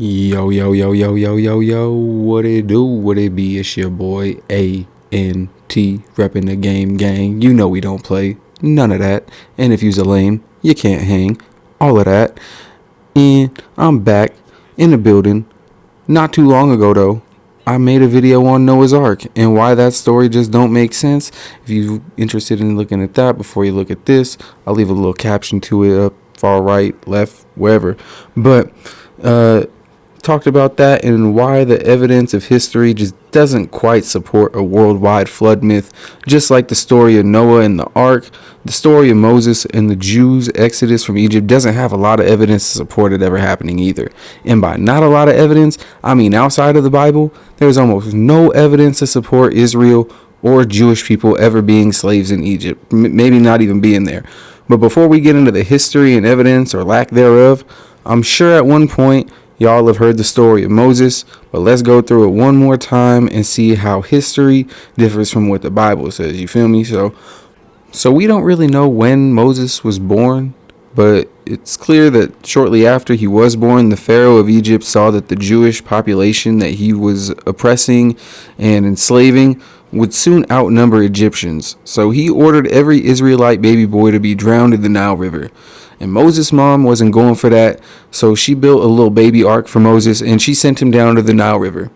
Yo, yo, yo, yo, yo, yo, yo, what it do? What it be? It's your boy A.N.T. repping the game gang. You know we don't play. None of that. And if you's a lame, you can't hang. All of that. And I'm back in the building. Not too long ago though, I made a video on Noah's Ark and why that story just don't make sense. If you're interested in looking at that before you look at this, I'll leave a little caption to it up far right, left, wherever. But talked about that and why the evidence of history just doesn't quite support a worldwide flood myth. Just like the story of Noah and the ark, the story of Moses and the Jews' exodus from Egypt doesn't have a lot of evidence to support it ever happening either. And by not a lot of evidence, I mean outside of the Bible, there's almost no evidence to support Israel or Jewish people ever being slaves in Egypt, maybe not even being there. But before we get into the history and evidence or lack thereof, I'm sure at one point y'all have heard the story of Moses, but let's go through it one more time and see how history differs from what the Bible says. You feel me? So we don't really know when Moses was born, but it's clear that shortly after he was born, the Pharaoh of Egypt saw that the Jewish population that he was oppressing and enslaving would soon outnumber Egyptians. So he ordered every Israelite baby boy to be drowned in the Nile River. And Moses' mom wasn't going for that, so she built a little baby ark for Moses and she sent him down to the Nile River.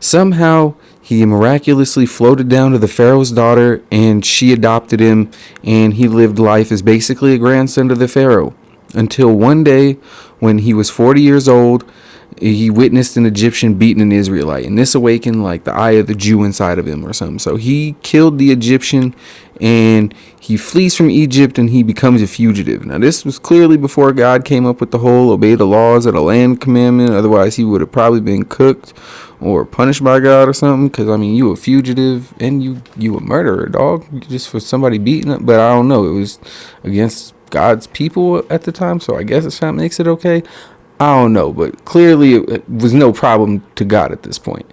Somehow, he miraculously floated down to the Pharaoh's daughter and she adopted him, and he lived life as basically a grandson to the Pharaoh. Until one day, when he was 40 years old, he witnessed an Egyptian beating an Israelite, and this awakened like the eye of the Jew inside of him or something. So he killed the Egyptian and he flees from Egypt and he becomes a fugitive. Now this was clearly before God came up with the whole obey the laws of the land commandment. Otherwise he would have probably been cooked or punished by God or something. Because I mean, you a fugitive and you a murderer, dog, just for somebody beating up. But I don't know, it was against God's people at the time, so I guess that makes it okay. I don't know, but clearly it was no problem to God at this point.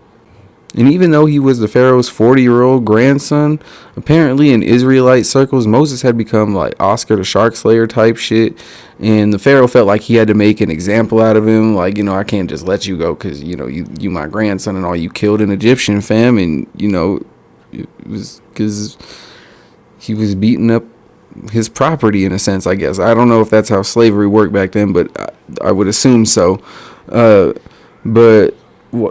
And even though he was the Pharaoh's 40-year-old grandson, apparently in Israelite circles, Moses had become like Oscar the Shark Slayer type shit. And the Pharaoh felt like he had to make an example out of him. Like, I can't just let you go because, you my grandson and all. You killed an Egyptian, fam. And, it was because he was beating up his property in a sense, I guess. I don't know if that's how slavery worked back then, but I would assume so. But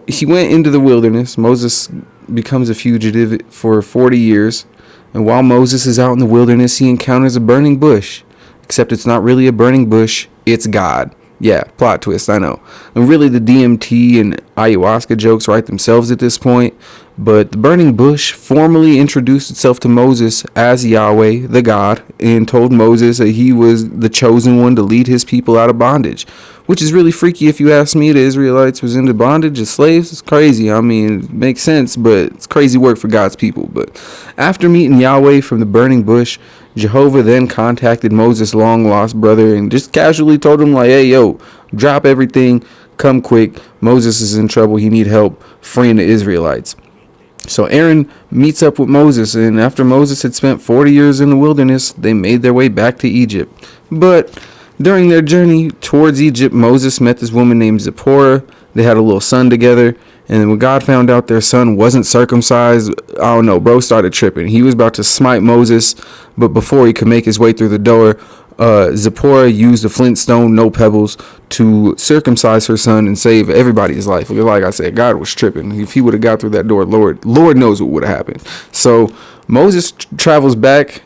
he went into the wilderness. Moses becomes a fugitive for 40 years. And while Moses is out in the wilderness, he encounters a burning bush. Except it's not really a burning bush, it's God. Yeah, plot twist, I know. And really the DMT and ayahuasca jokes write themselves at this point. But the burning bush formally introduced itself to Moses as Yahweh, the God, and told Moses that he was the chosen one to lead his people out of bondage. Which is really freaky if you ask me. The Israelites was into bondage as slaves. It's crazy. I mean, it makes sense, but it's crazy work for God's people. But after meeting Yahweh from the burning bush, Jehovah then contacted Moses' long-lost brother and just casually told him, like, hey, yo, drop everything, come quick. Moses is in trouble. He need help freeing the Israelites. So Aaron meets up with Moses, and after Moses had spent 40 years in the wilderness, they made their way back to Egypt. But during their journey towards Egypt, Moses met this woman named Zipporah. They had a little son together. And when God found out their son wasn't circumcised, I don't know, bro started tripping. He was about to smite Moses, but before he could make his way through the door, Zipporah used a flint stone, no pebbles, to circumcise her son and save everybody's life. Like I said, God was tripping. If he would have got through that door, Lord knows what would have happened. So Moses travels back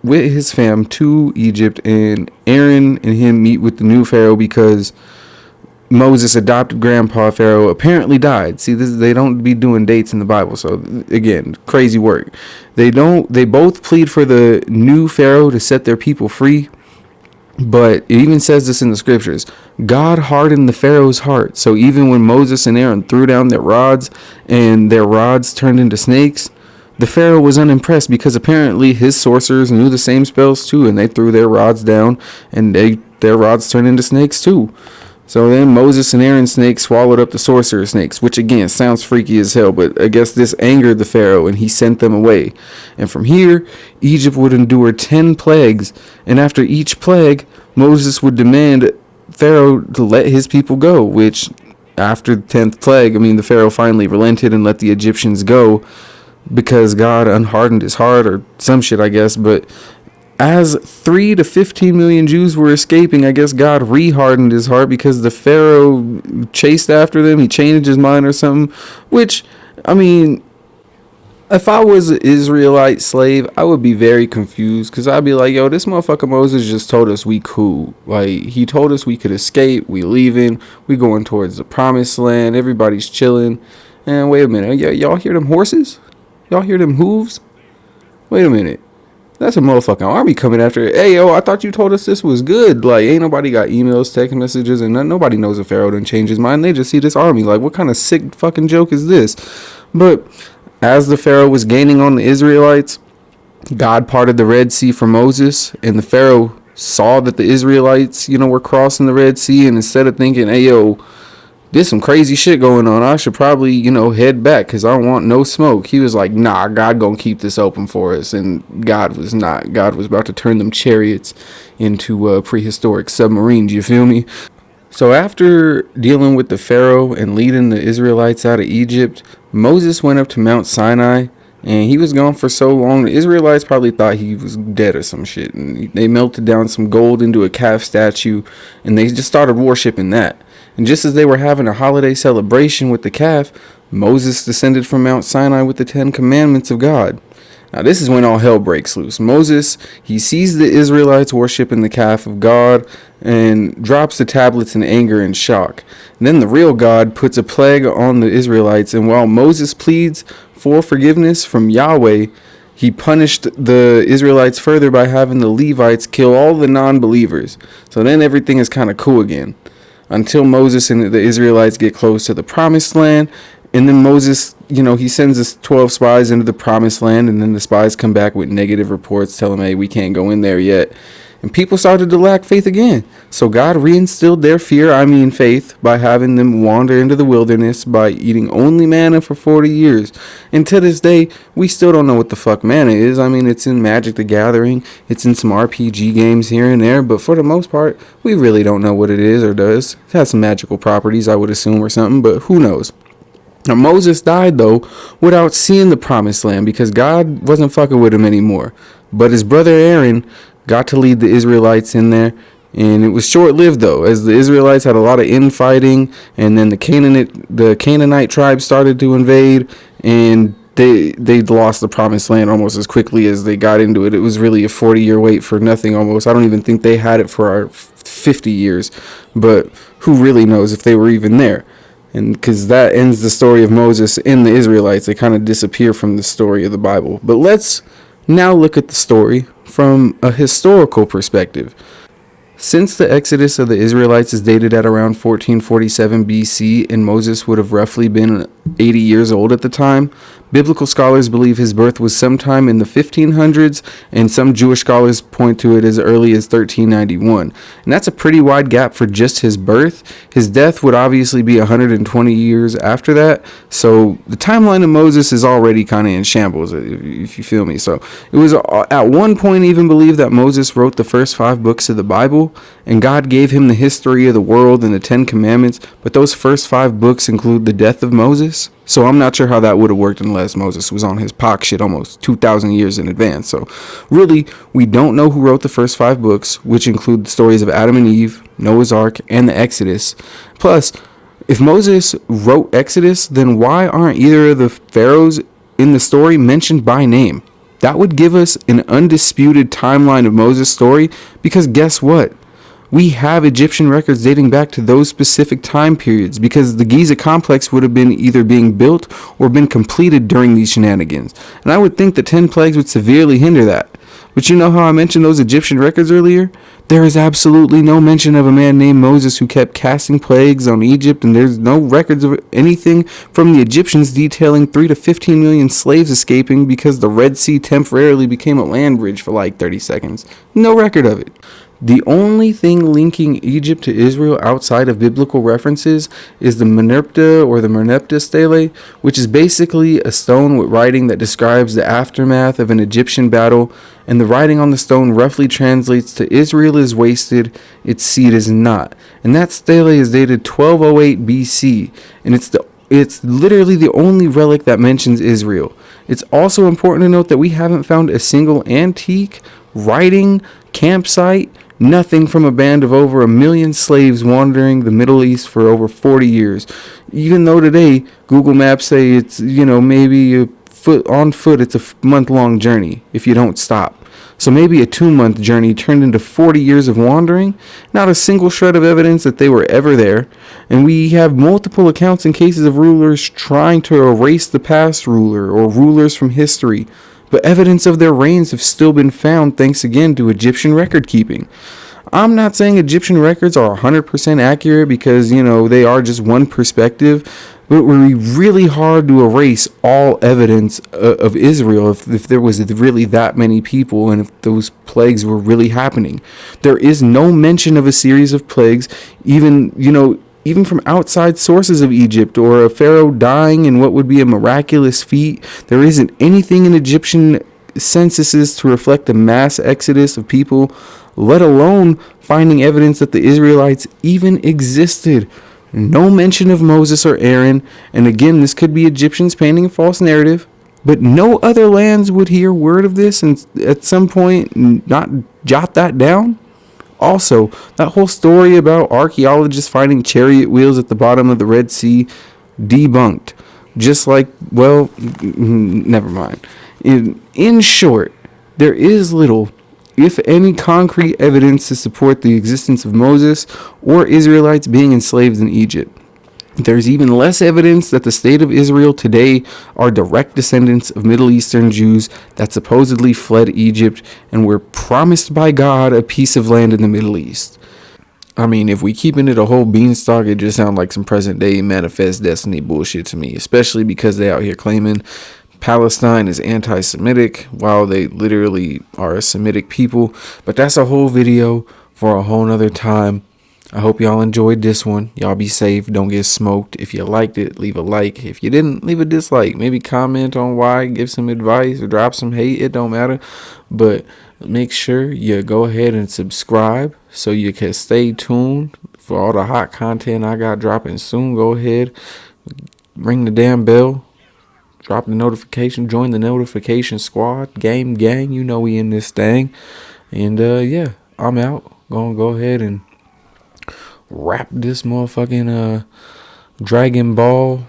with his fam to Egypt, and Aaron and him meet with the new Pharaoh because Moses' adopted grandpa Pharaoh apparently died. See, they don't be doing dates in the Bible. So again, crazy work. They both plead for the new Pharaoh to set their people free. But it even says this in the scriptures. God hardened the Pharaoh's heart. So even when Moses and Aaron threw down their rods and their rods turned into snakes, the Pharaoh was unimpressed because apparently his sorcerers knew the same spells too, and they threw their rods down and their rods turned into snakes too. So then Moses and Aaron's snake swallowed up the sorcerer snakes, which again sounds freaky as hell, but I guess this angered the Pharaoh and he sent them away. And from here, Egypt would endure 10 plagues, and after each plague, Moses would demand Pharaoh to let his people go, which after the 10th plague, I mean, the Pharaoh finally relented and let the Egyptians go because God unhardened his heart or some shit, I guess. But as 3 to 15 million Jews were escaping, I guess God rehardened his heart because the Pharaoh chased after them. He changed his mind or something, which, I mean, if I was an Israelite slave, I would be very confused because I'd be like, yo, this motherfucker Moses just told us we cool. Like, he told us we could escape. We leaving. We going towards the promised land. Everybody's chilling. And wait a minute. Y'all hear them horses? Y'all hear them hooves? Wait a minute. That's a motherfucking army coming after it. Hey, yo, I thought you told us this was good. Like, ain't nobody got emails, text messages, and nobody knows if Pharaoh done changed his mind. They just see this army. Like, what kind of sick fucking joke is this? But as the Pharaoh was gaining on the Israelites, God parted the Red Sea for Moses, and the Pharaoh saw that the Israelites, were crossing the Red Sea, and instead of thinking, hey, yo, there's some crazy shit going on, I should probably, head back because I don't want no smoke. He was like, nah, God gonna keep this open for us. And God was not. God was about to turn them chariots into prehistoric submarines, you feel me? So after dealing with the Pharaoh and leading the Israelites out of Egypt, Moses went up to Mount Sinai, and he was gone for so long, the Israelites probably thought he was dead or some shit. And they melted down some gold into a calf statue, and they just started worshiping that. And just as they were having a holiday celebration with the calf, Moses descended from Mount Sinai with the 10 commandments of God. Now this is when all hell breaks loose. Moses, he sees the Israelites worshiping the calf of God and drops the tablets in anger and shock. And then the real God puts a plague on the Israelites, and while Moses pleads for forgiveness from Yahweh, he punished the Israelites further by having the Levites kill all the non-believers. So then everything is kind of cool again, until Moses and the Israelites get close to the promised land. And then Moses, he sends his 12 spies into the promised land, and then the spies come back with negative reports, tell them, hey, we can't go in there yet. And people started to lack faith again. So God reinstilled their faith, by having them wander into the wilderness by eating only manna for 40 years. And to this day, we still don't know what the fuck manna is. I mean, it's in Magic the Gathering. It's in some RPG games here and there. But for the most part, we really don't know what it is or does. It has some magical properties, I would assume, or something. But who knows? Now, Moses died, though, without seeing the promised land because God wasn't fucking with him anymore. But his brother Aaron got to lead the Israelites in there, and it was short-lived, though, as the Israelites had a lot of infighting, and then the Canaanite tribe started to invade, and they lost the promised land almost as quickly as they got into it. It was really a 40-year wait for nothing almost. I don't even think they had it for our 50 years, but who really knows if they were even there. And because that ends the story of Moses and the Israelites. They kind of disappear from the story of the Bible. But let's now look at the story from a historical perspective. Since the exodus of the Israelites is dated at around 1447 BC, and Moses would have roughly been 80 years old at the time, biblical scholars believe his birth was sometime in the 1500s, and some Jewish scholars point to it as early as 1391. And that's a pretty wide gap for just his birth. His death would obviously be 120 years after that, so the timeline of Moses is already kind of in shambles, if you feel me. So it was at one point even believed that Moses wrote the first 5 books of the Bible, and God gave him the history of the world and the 10 commandments, but those first 5 books include the death of Moses. So I'm not sure how that would have worked unless Moses was on his pock shit almost 2,000 years in advance. So really, we don't know who wrote the first 5 books, which include the stories of Adam and Eve, Noah's Ark, and the Exodus. Plus, if Moses wrote Exodus, then why aren't either of the pharaohs in the story mentioned by name? That would give us an undisputed timeline of Moses' story, because guess what? We have Egyptian records dating back to those specific time periods, because the Giza complex would have been either being built or been completed during these shenanigans. And I would think the 10 plagues would severely hinder that. But you know how I mentioned those Egyptian records earlier? There is absolutely no mention of a man named Moses who kept casting plagues on Egypt, and there's no records of anything from the Egyptians detailing 3 to 15 million slaves escaping because the Red Sea temporarily became a land bridge for like 30 seconds. No record of it. The only thing linking Egypt to Israel outside of biblical references is the Merneptah or the Merneptah stele, which is basically a stone with writing that describes the aftermath of an Egyptian battle. and the writing on the stone roughly translates to Israel is wasted, its seed is not. And that stele is dated 1208 BC, and it's literally the only relic that mentions Israel. It's also important to note that we haven't found a single antique, writing, campsite, nothing from a band of over 1 million slaves wandering the Middle East for over 40 years. Even though today Google Maps say it's, maybe on foot, it's a month-long journey if you don't stop. So maybe a 2-month journey turned into 40 years of wandering. Not a single shred of evidence that they were ever there. And we have multiple accounts and cases of rulers trying to erase the past ruler or rulers from history. But evidence of their reigns have still been found thanks again to Egyptian record keeping. I'm not saying Egyptian records are 100% accurate because, they are just one perspective. But it would be really hard to erase all evidence of Israel if there was really that many people and if those plagues were really happening. There is no mention of a series of plagues, even from outside sources of Egypt, or a pharaoh dying in what would be a miraculous feat. There isn't anything in Egyptian censuses to reflect a mass exodus of people, let alone finding evidence that the Israelites even existed. No mention of Moses or Aaron, and again, this could be Egyptians painting a false narrative, but no other lands would hear word of this and at some point not jot that down. Also, that whole story about archaeologists finding chariot wheels at the bottom of the Red Sea, debunked. Just like, well, never mind. In short, there is little, if any, concrete evidence to support the existence of Moses or Israelites being enslaved in Egypt. There's even less evidence that the state of Israel today are direct descendants of Middle Eastern Jews that supposedly fled Egypt and were promised by God a piece of land in the Middle East. I mean, if we keeping it a whole beanstalk, it just sounds like some present day manifest destiny bullshit to me, especially because they out here claiming Palestine is anti-Semitic while they literally are a Semitic people. But that's a whole video for a whole nother time. I hope y'all enjoyed this one. Y'all be safe. Don't get smoked. If you liked it, leave a like. If you didn't, leave a dislike. Maybe comment on why, give some advice, or drop some hate. It don't matter. But make sure you go ahead and subscribe so you can stay tuned for all the hot content I got dropping soon. Go ahead, ring the damn bell. Drop the notification. Join the notification squad. Gang. You know we in this thing. And yeah, I'm out. Gonna go ahead and wrap this motherfucking Dragon Ball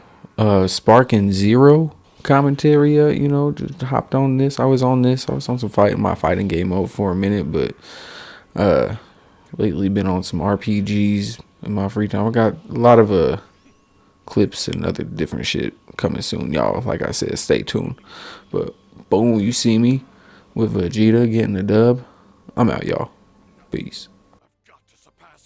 Sparking Zero commentary up. Just hopped on this. I was on some my fighting game mode for a minute, but lately been on some RPGs in my free time. I got a lot of clips and other different shit coming soon, y'all. Like I said, stay tuned. But boom, you see me with Vegeta getting the dub. I'm out, y'all. Peace.